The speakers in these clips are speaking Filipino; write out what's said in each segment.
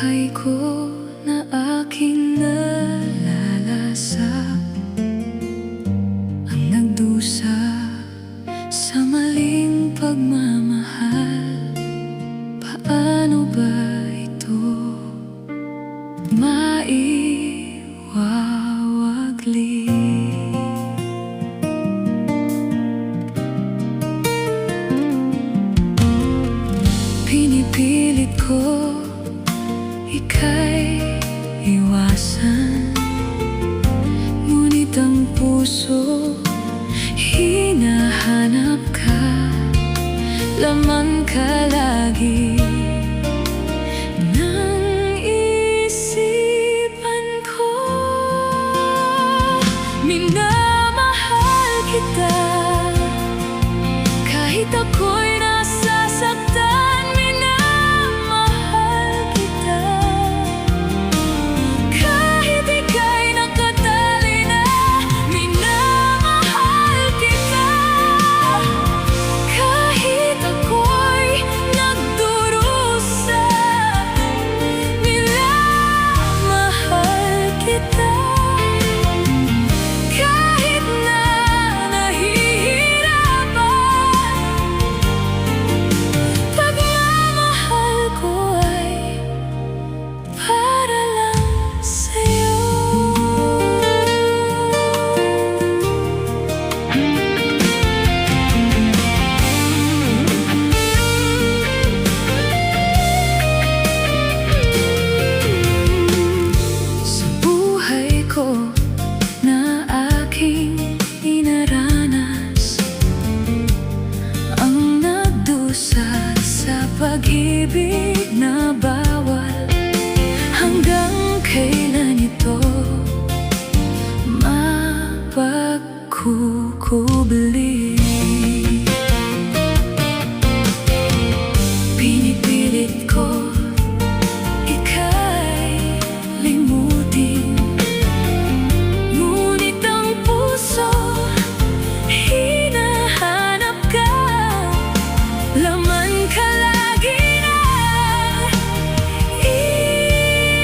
buhay ko na aking nalalasap ang nagdusa sa maling pagmamahal. Paano ba ito maiwawagli? Pinipilit ko ika'y iwasan, ngunit ang puso hinahanap ka, laman ka lagi ng isipan ko. Minamahal kita kahit ako'y nasasaktan. Pag-ibig na bawal, hanggang kailan ito mapagkukubli? Pinipilit ko ika'y limutin, ngunit ang puso hinahanap ka, laman ka lagi ng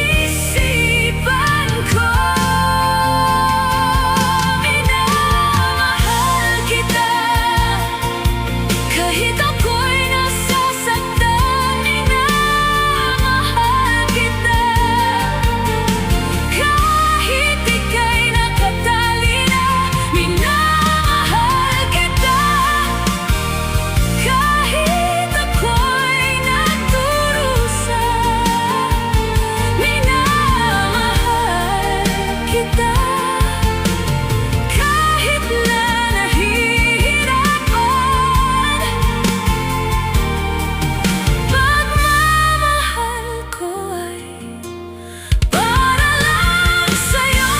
isipan ko. Minamahal kita kahit ako'y nasasaktan. Minamahal kita kahit ika'y nakatali na. Minamahal kita kahit ako'y nagdurusa. Minamahal kita kahit na nahihirapan. Pagmamahal ko ay para lang sa'yo.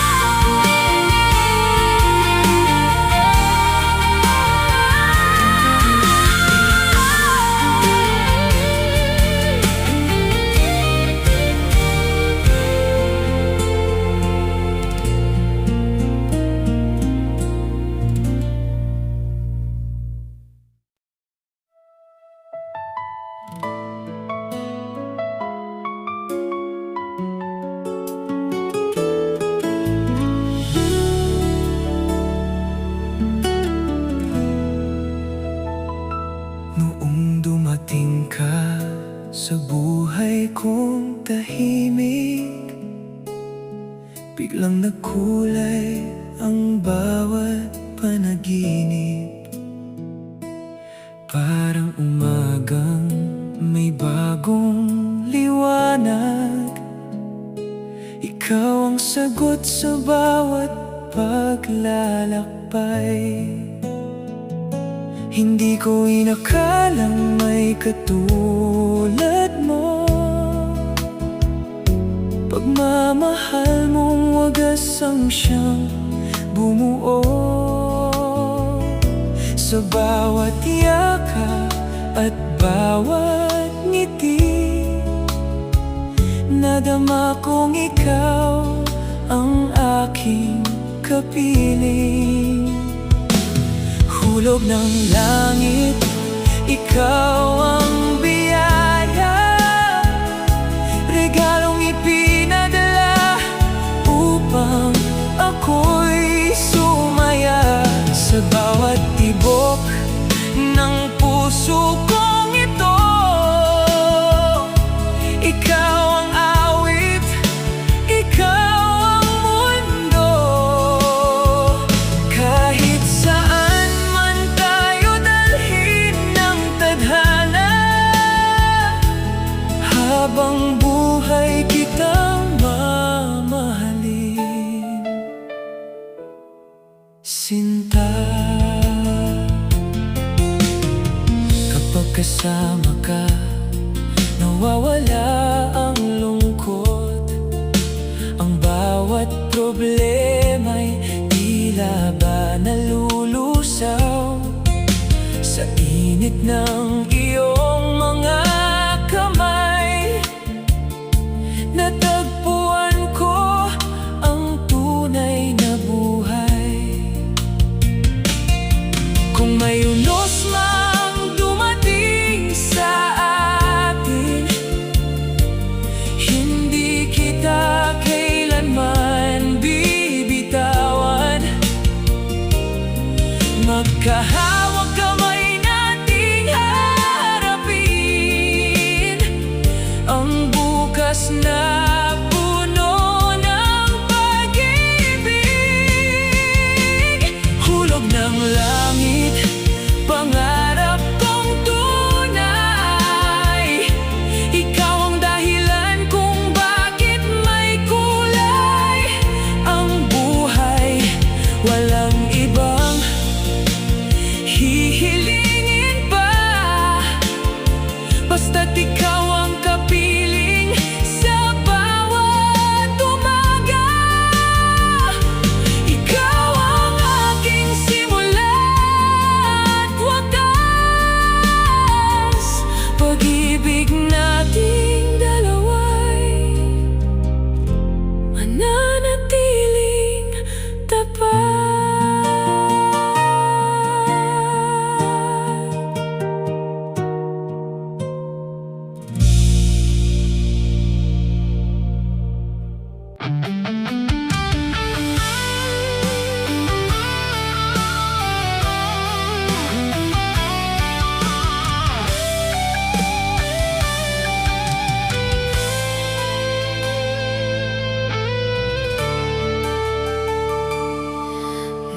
Noong dumating ka sa buhay kong tahimik, biglang nagkulay ang bawat panaginip. Parang umagang may bagong liwanag, ikaw ang sagot sa bawat paglalakbay. Hindi ko inakalang may katulad mo, pagmamahal mong wagas ang siyang bumuo. Sa bawat yakap at bawat ngiti, nadama kong ikaw ang aking kapiling. Hulog ng langit, ikaw ang biyaya, regalong sa bawat tibok ng puso kong ito. Ikaw ang awit, ikaw ang mundo. Kahit saan man tayo dalhin ng tadhana, habang buhay kitang mamahalin. Sinta, kapag kasama ka, nawawala ang lungkot. Ang bawat problema'y tila ba nalulusaw sa init ng iyong mga kamay. Natagpuan ko ang tunay na buhay. Kung may unos mang dumating sa atin, hindi kita kailanman bibitawan. Magkahawag kamay nating harapin ang bukas na puno ng pag-ibig. Hulog ng langit, pangarap kong tunay. Ikaw ang dahilan kung bakit may kulay ang buhay. Walang ibang hihilingin pa, basta't ikaw ang kapiling sa bawat umaga. Ikaw ang aking simula at wakas. Pag-ibig nating dalawa'y mananatiling tapat.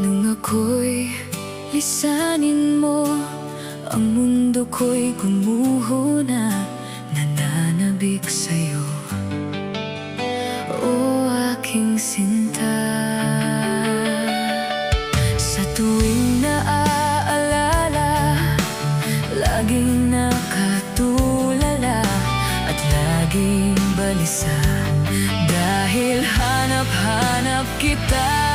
Nung ako'y lisanin mo, ang mundo ko'y gumuho na, nananabik sa'yo, o aking sinta. Sa tuwing naaalala, laging nakatulala at laging balisa, dahil hanap-hanap kita.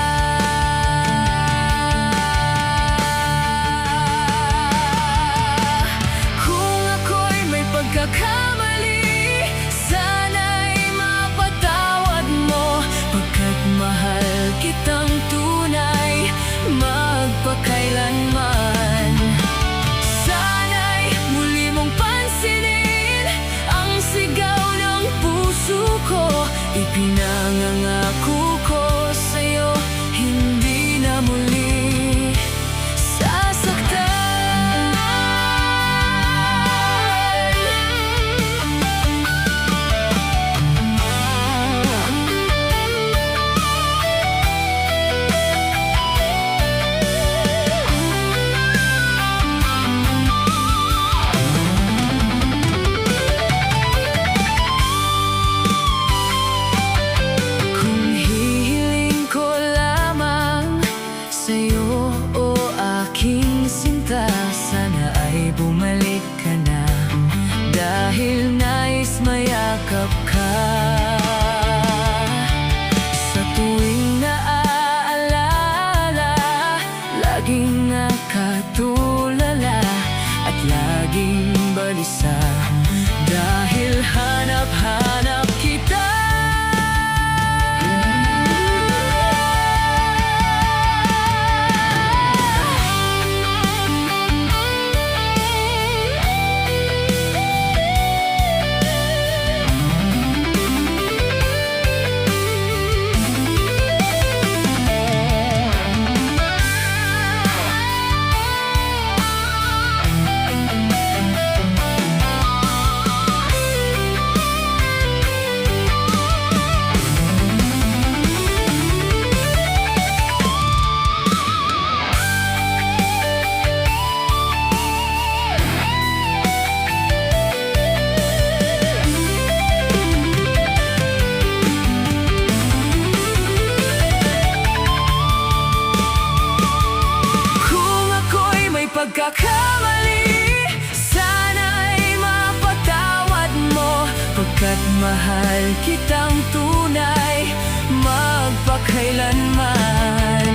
Pagkakamali, sana'y mapatawad mo, pagkat mahal kitang tunay, magpakailanman. Sana'y muli mong pansinin ang sigaw ng puso ko. Ipinangangako ko sa'yo, hindi na muli sasaktan. Kung pagkakamali, sana'y mapatawad mo, pagkat mahal kitang tunay magpakailanman.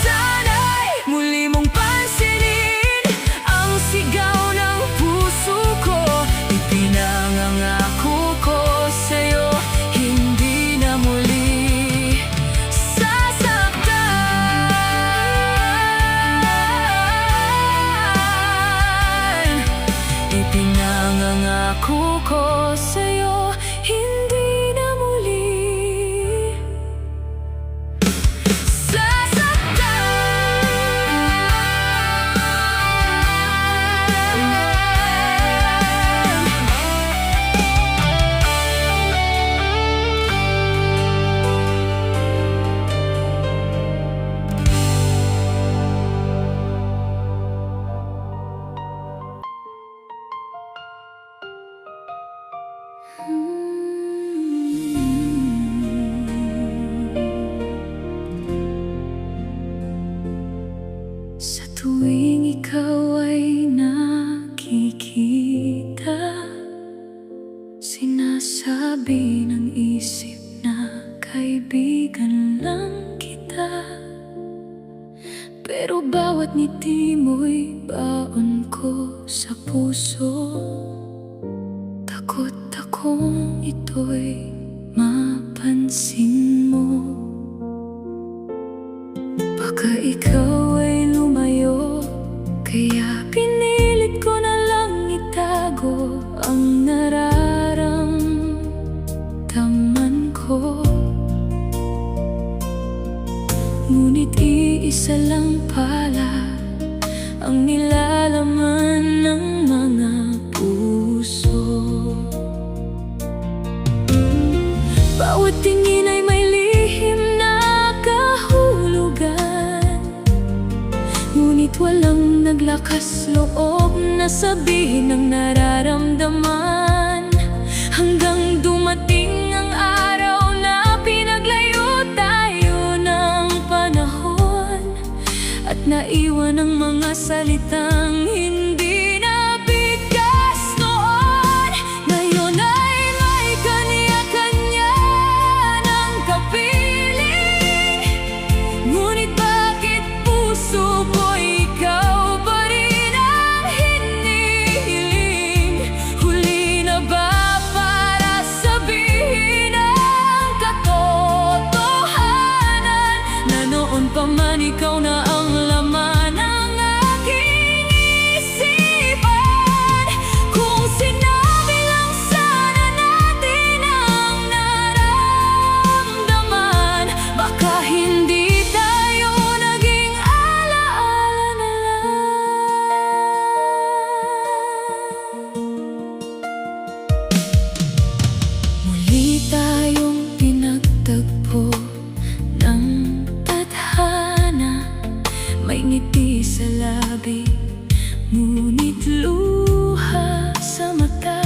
Sana'y muli mong pansinin ang sigaw ng puso ko. Ipinangangako ko sa'yo, hindi na muli sasaktan. Ipinangangako ko sa'yo, hindi na muli Sa tuwing ikaw ay nakikita, sinasabi ng isip na kaibigan lang kita. Pero bawat ngiti mo'y baon ko sa puso. Takot akong ito'y mapansin mo. Baka ikaw ay lumayo, kaya pinilit ko na lang itago ang nararamdaman ko. Ngunit iisa lang pala ang nilalaman ng mga puso. Bawat tingin ay may lihim na kahulugan, ngunit walang naglakas loob na sabihin ang nararamdaman. Hanggang dumating ang araw na pinaglayo tayo ng panahon, at naiwan ang mga salitang hindi na bigkas noon. Ngayon ay may kanya-kanya ng kapiling, ngunit bakit puso ko ikaw pa rin ang hinihiling? Huli na ba para sabihin ang katotohanan, na noon pa man ikaw na ang laman ng aking isipan? Kung sinabi lang sana natin ang nararamdaman, baka hindi tayo naging alaala na lang. Muli tayong pinagtagpo ng tadhana, may ngiti sa labi, ngunit luha sa mata.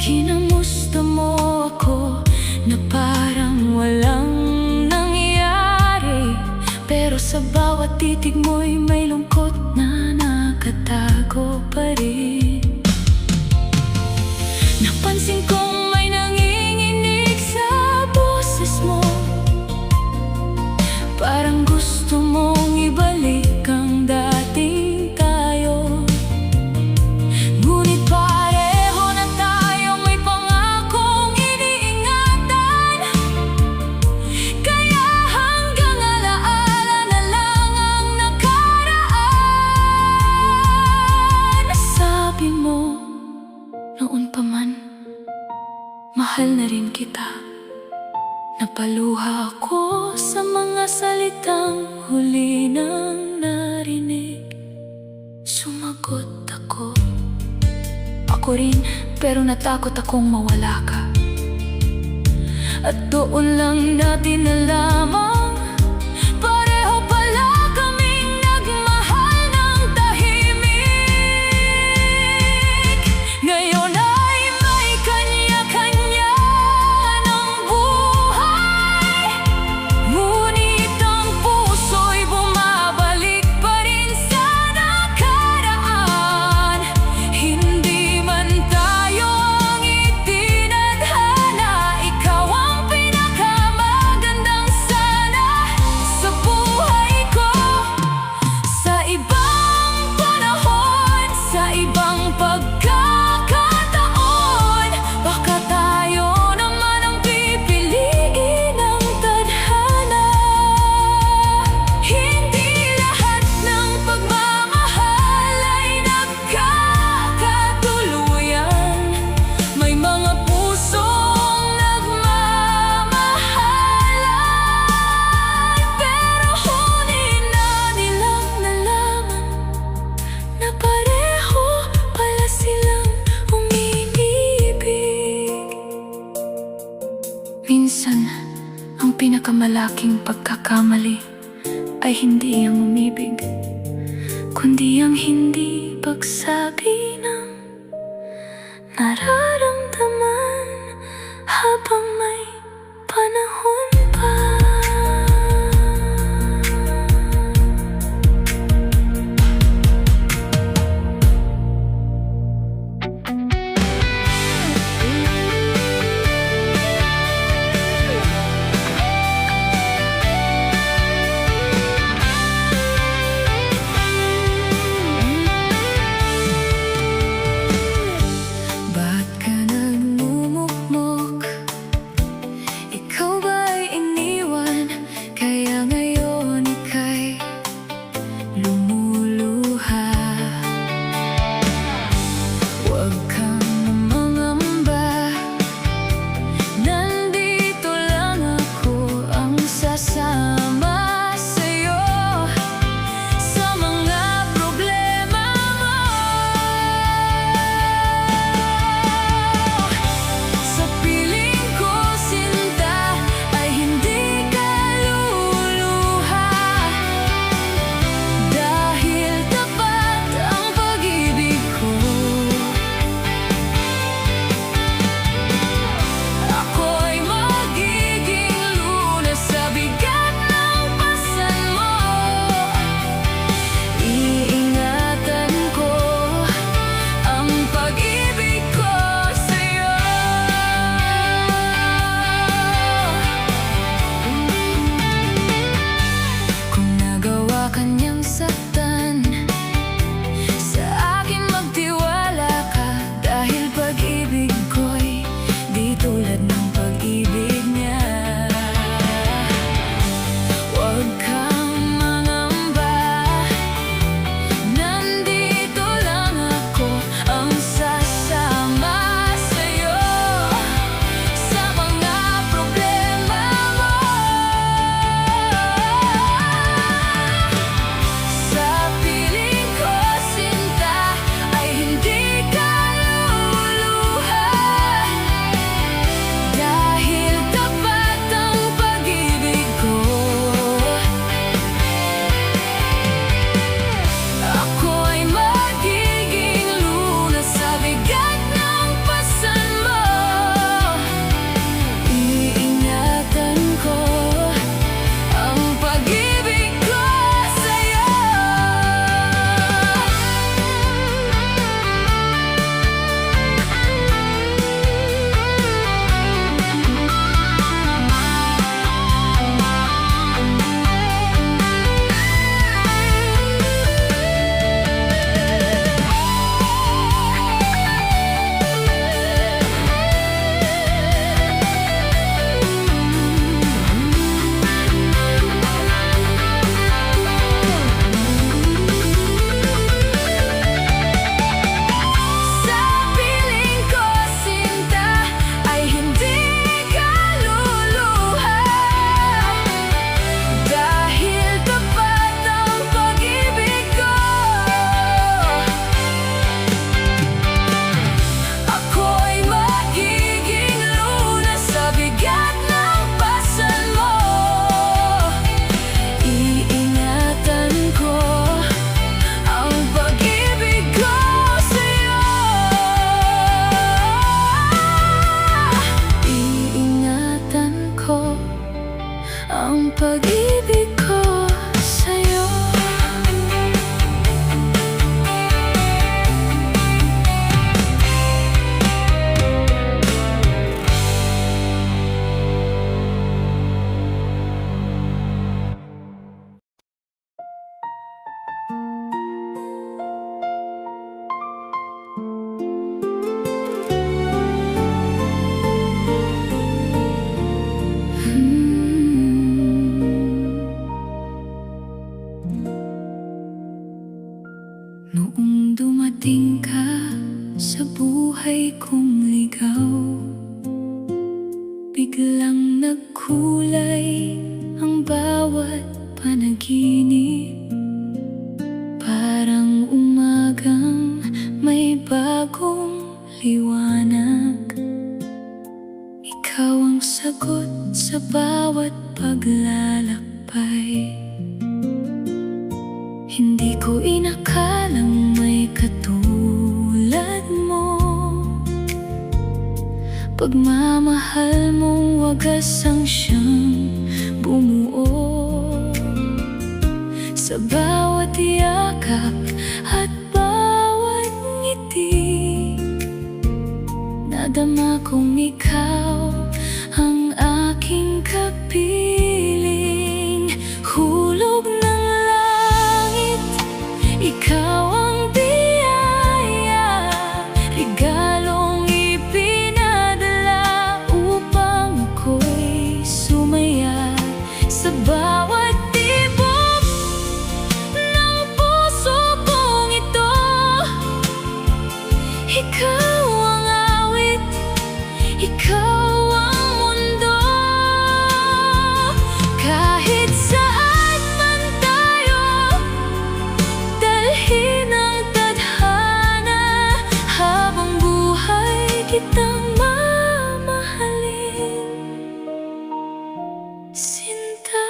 Kinamusta mo ako na parang walang nangyari, pero sa bawat titig mo'y may lungkot na nakatago pa rin. Napansin kong may nanginginig sa boses mo, parang gusto mong ibalik ang dating tayo. Ngunit pareho na tayo may pangakong iniingatan, kaya hanggang alaala na lang ang nakaraan. Nasabi mo noon pa man, mahal na rin kita. Napaluha ako sa mga salitang huli nang narinig. Sumagot ako. Ako rin, pero natakot akong mawala ka. At doon lang natin nalamang pareho pala kaming nagmahal ng tahimik. Ngayon ay may kanya-kanya ng buhay, ngunit ang puso'y bumabalik pa rin sa Minsan, ang pinakamalaking pagkakamali ay hindi ang umibig, kundi ang hindi pagsabi ng nararamdaman habang may panahon pa. Ang pag-ibig ko sa'yo. Noong dumating ka sa buhay kong ligaw, biglang nagkulay ang bawat panaginip. Parang umagang may bagong liwanag. Ikaw ang sagot sa bawat paglalakbay. Hindi ko inakalang may katulad mo. Pagmamahal mong wagas ang siyang bumuo sa bawat yakap at bawat ngiti. Nadama kong ikaw ang aking kapiling. Hulog ng langit, ikaw ang biyaya, regalong ipinadala upang ako'y sumaya sa bawat tibok ng puso kong ito. Ikaw ang awit, ikaw ang mundo. Kahit saan man tayo, dalhin ang tadhana. Habang buhay kitang mamahalin, Sinta.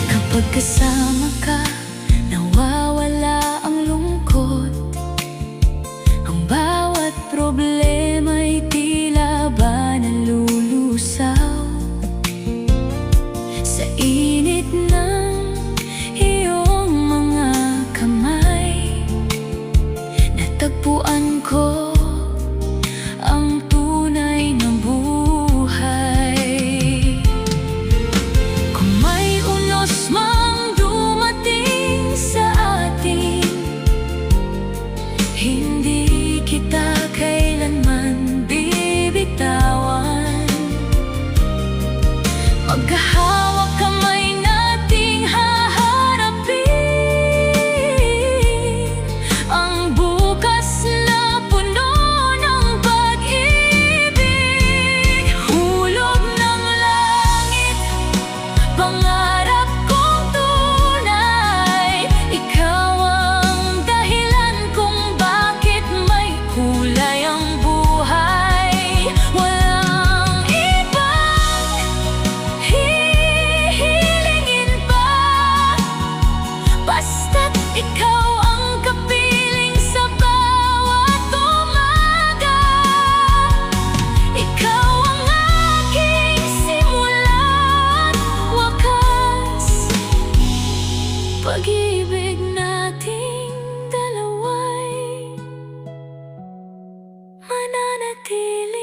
Kapag kasama ka, nawawala ang lungkot. Ang bawat problema'y tila ba nalulusaw sa init ng iyong mga kamay. Natagpuan ko ang tunay na buhay. Kung may unos mang dumating sa atin, hindi kita kailanman bibitawan. Maghahawak kamay nating haharapin ang bukas na puno ng pag-ibig. Hulog ng langit, pangarap kong tunay. Ikaw ang dahilan kung bakit may kulay ang buhay. Walang ibang hihilingin pa, basta't ikaw ang kapiling sa bawat umaga. Ikaw ang aking simula at wakas. Pag-ibig nating dalawa'y mananatili.